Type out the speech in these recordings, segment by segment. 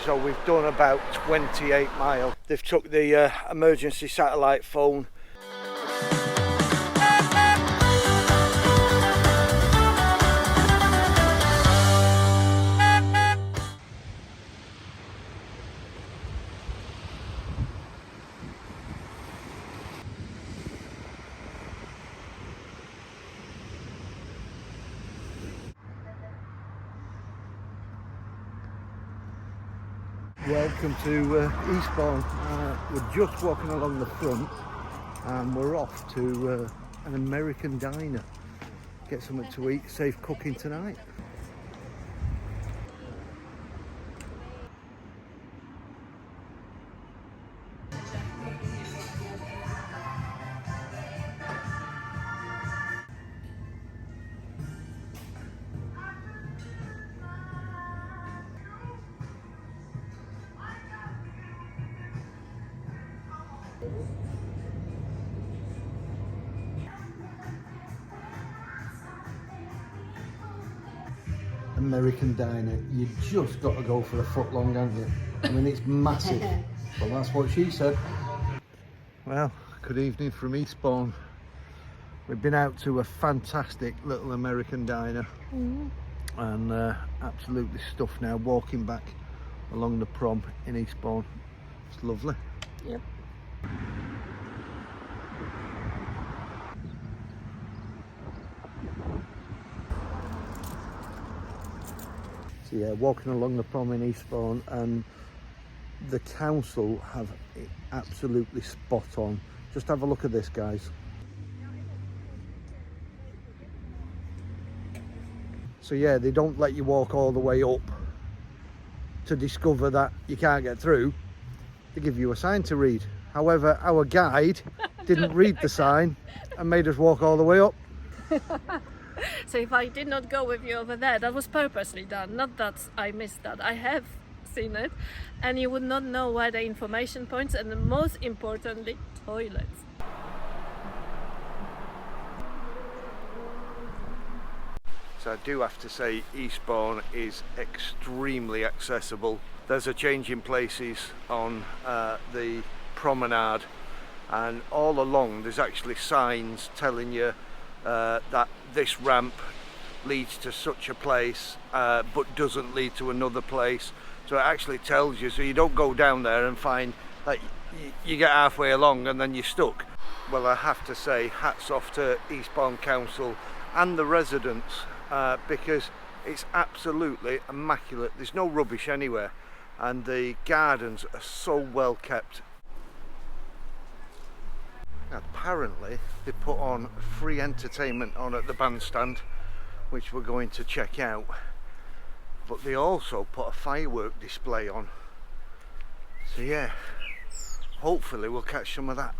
so we've done about 28 miles. They've took the emergency satellite phone. Welcome to Eastbourne. We're just walking along the front and we're off to an American diner. Get something to eat, safe cooking tonight. American diner, you just got to go for a foot long, haven't you? I mean, it's massive. Well, that's what she said. Well, good evening from Eastbourne. We've been out to a fantastic little American diner and absolutely stuffed now, walking back along the prom in Eastbourne. It's lovely. Yep. So yeah, walking along the prom in Eastbourne, and the council have it absolutely spot on. Just have a look at this, guys. So yeah, they don't let you walk all the way up to discover that you can't get through. They give you a sign to read. However, our guide didn't read the sign and made us walk all the way up. So if I did not go with you over there, that was purposely done. Not that I missed that. I have seen it, and you would not know where the information points, and most importantly, toilets. So I do have to say Eastbourne is extremely accessible. There's a change in places on the promenade, and all along there's actually signs telling you that this ramp leads to such a place but doesn't lead to another place. So it actually tells you, so you don't go down there and find that you get halfway along and then you're stuck. Well, I have to say hats off to Eastbourne Council and the residents, because it's absolutely immaculate. There's no rubbish anywhere and the gardens are so well kept. Apparently they put on free entertainment on at the bandstand, which we're going to check out, but they also put a firework display on, so yeah, hopefully we'll catch some of that.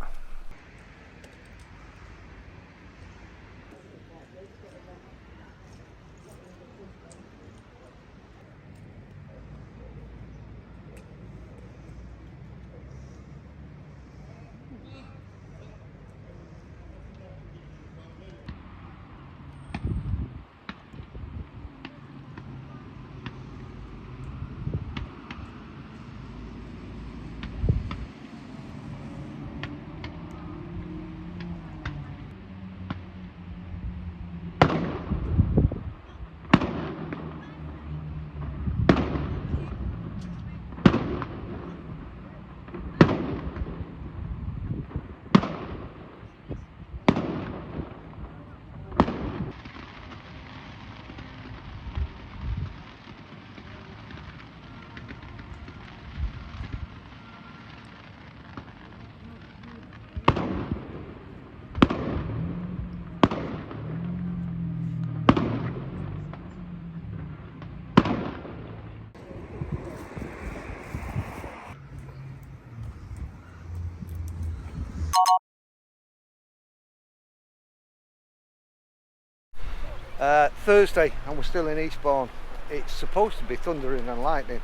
Thursday, and we're still in Eastbourne. It's supposed to be thundering and lightning,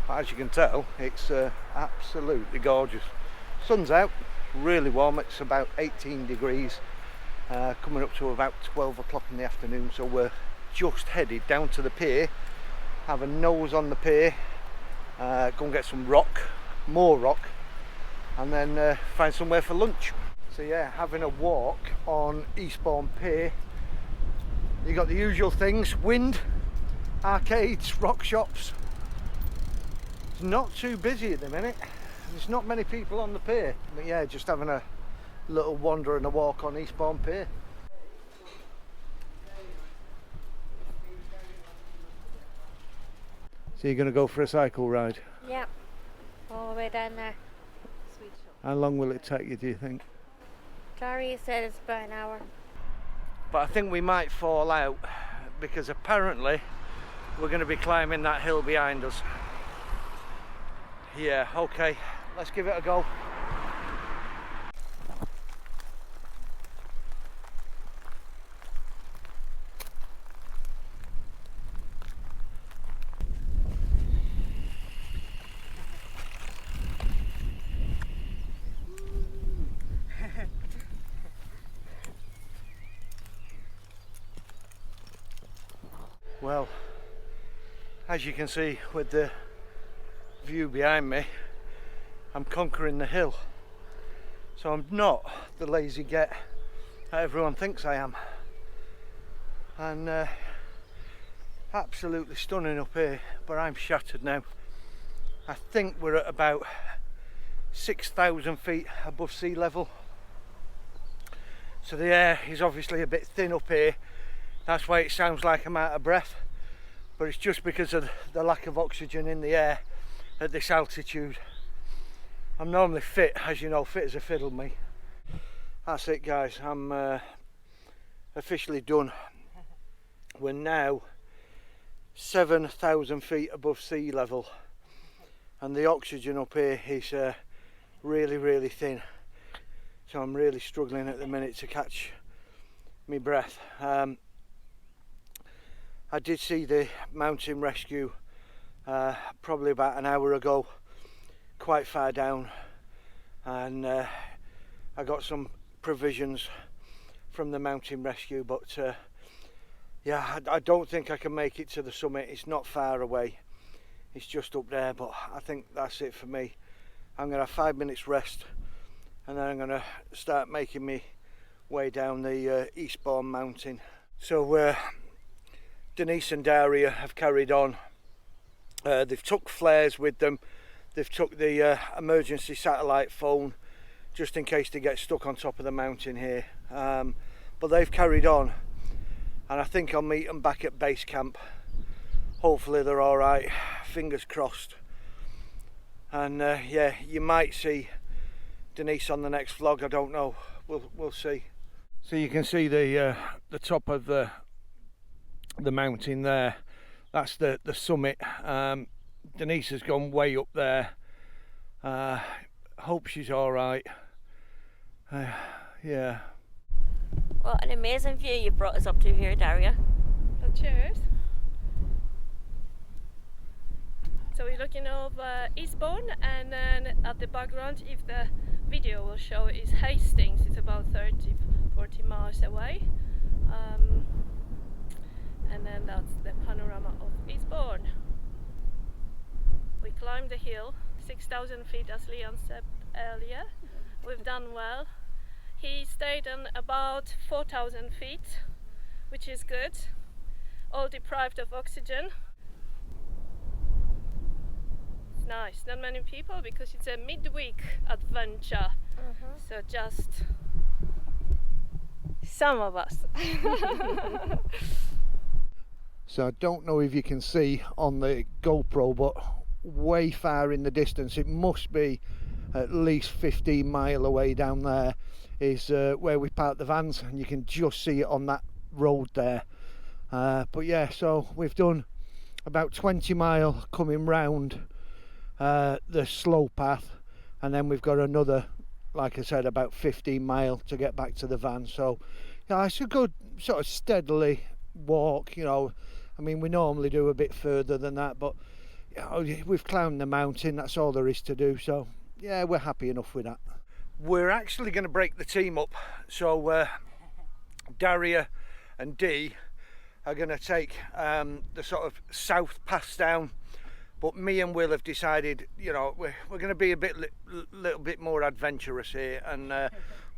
but as you can tell, it's absolutely gorgeous. Sun's out, really warm. It's about 18 degrees, coming up to about 12 o'clock in the afternoon. So we're just headed down to the pier, have a nose on the pier, go and get some rock, more rock, and then find somewhere for lunch. So yeah, having a walk on Eastbourne Pier. You got the usual things: wind, arcades, rock shops. It's not too busy at the minute. There's not many people on the pier, but yeah, just having a little wander and a walk on Eastbourne Pier. So you're going to go for a cycle ride? Yeah, all the way down there. How long will it take you, do you think? Gary said it's about an hour. But I think we might fall out because apparently we're going to be climbing that hill behind us. Yeah, okay, let's give it a go. Well, as you can see with the view behind me, I'm conquering the hill. So I'm not the lazy get that everyone thinks I am. And absolutely stunning up here, but I'm shattered now. I think we're at about 6,000 feet above sea level. So the air is obviously a bit thin up here. That's why it sounds like I'm out of breath, but it's just because of the lack of oxygen in the air at this altitude. I'm normally fit, as you know, fit as a fiddle, me. That's it, guys. I'm officially done. We're now 7,000 feet above sea level, and the oxygen up here is really, really thin. So I'm really struggling at the minute to catch my breath. I did see the mountain rescue probably about an hour ago, quite far down, and I got some provisions from the mountain rescue, but yeah, I don't think I can make it to the summit. It's not far away, it's just up there, but I think that's it for me. I'm going to have 5 minutes rest, and then I'm going to start making my way down the Eastbourne mountain. So Denise and Daria have carried on. They've took flares with them. They've took the emergency satellite phone just in case they get stuck on top of the mountain here. But they've carried on, and I think I'll meet them back at base camp. Hopefully they're all right. Fingers crossed. And yeah, you might see Denise on the next vlog. I don't know. We'll see. So you can see the top of the mountain there. That's the summit. Denise has gone way up there. Hope she's all right. Yeah. What an amazing view you brought us up to here, Daria. Well, cheers. So we're looking over Eastbourne, and then at the background, if the video will show, is Hastings. It's about 30-40 miles away. And then that's the panorama of Eastbourne. We climbed the hill, 6,000 feet, as Leon said earlier. We've done well. He stayed on about 4,000 feet, which is good. All deprived of oxygen. It's nice. Not many people because it's a midweek adventure. So just some of us. So I don't know if you can see on the GoPro, but way far in the distance, it must be at least 15 miles away down there, is where we parked the vans, and you can just see it on that road there. But yeah, so we've done about 20 miles coming round the slow path, and then we've got another, like I said, about 15 miles to get back to the van. So yeah, it's a good sort of steadily walk, you know. I mean, we normally do a bit further than that, but you know, we've climbed the mountain, that's all there is to do. So yeah, we're happy enough with that. We're actually going to break the team up. So Daria and Dee are going to take the sort of south pass down, But me and Will have decided, you know, we're going to be a little bit more adventurous here, and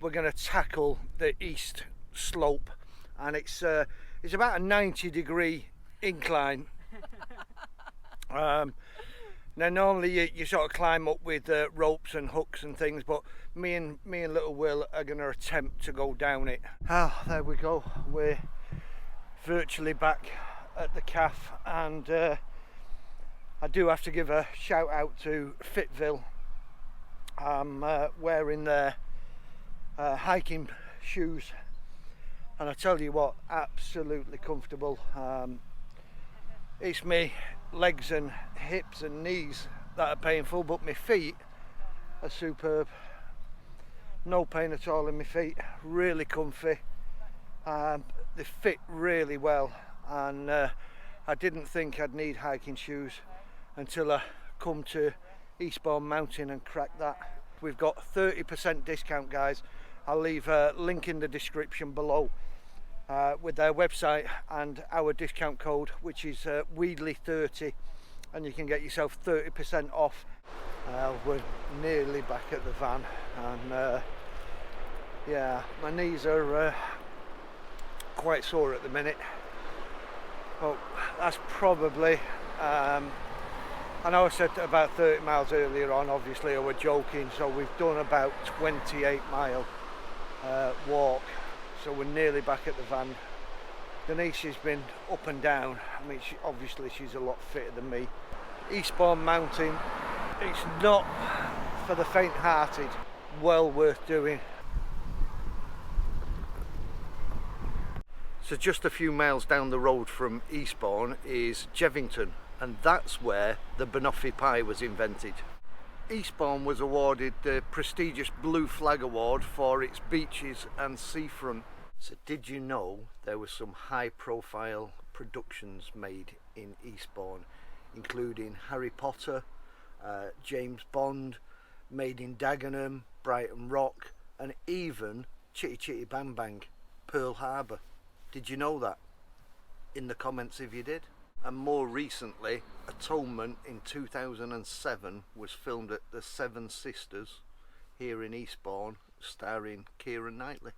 we're going to tackle the east slope, and it's about a 90-degree incline. Now normally you sort of climb up with ropes and hooks and things, but me and little Will are going to attempt to go down it. Ah, there we go. We're virtually back at the calf, and I do have to give a shout out to FitVille. I'm wearing their hiking shoes, and I tell you what, absolutely comfortable. It's me legs and hips and knees that are painful, but my feet are superb. No pain at all in my feet, really comfy. They fit really well, and I didn't think I'd need hiking shoes until I come to Eastbourne Mountain and cracked that. We've got 30% discount, guys. I'll leave a link in the description below with their website and our discount code, which is Weedley30, and you can get yourself 30% off. We're nearly back at the van, and yeah, my knees are quite sore at the minute. Well, that's probably I know I said about 30 miles earlier on, obviously I was joking, so we've done about 28-mile walk, so we're nearly back at the van. Denise has been up and down. I mean, obviously she's a lot fitter than me. Eastbourne Mountain, it's not for the faint-hearted, well worth doing. So just a few miles down the road from Eastbourne is Jevington, and that's where the banoffee pie was invented. Eastbourne was awarded the prestigious Blue Flag Award for its beaches and seafront. So did you know there were some high profile productions made in Eastbourne, including Harry Potter, James Bond, Made in Dagenham, Brighton Rock, and even Chitty Chitty Bang Bang, Pearl Harbor. Did you know that? In the comments if you did. And more recently, Atonement in 2007 was filmed at the Seven Sisters here in Eastbourne, starring Keira Knightley.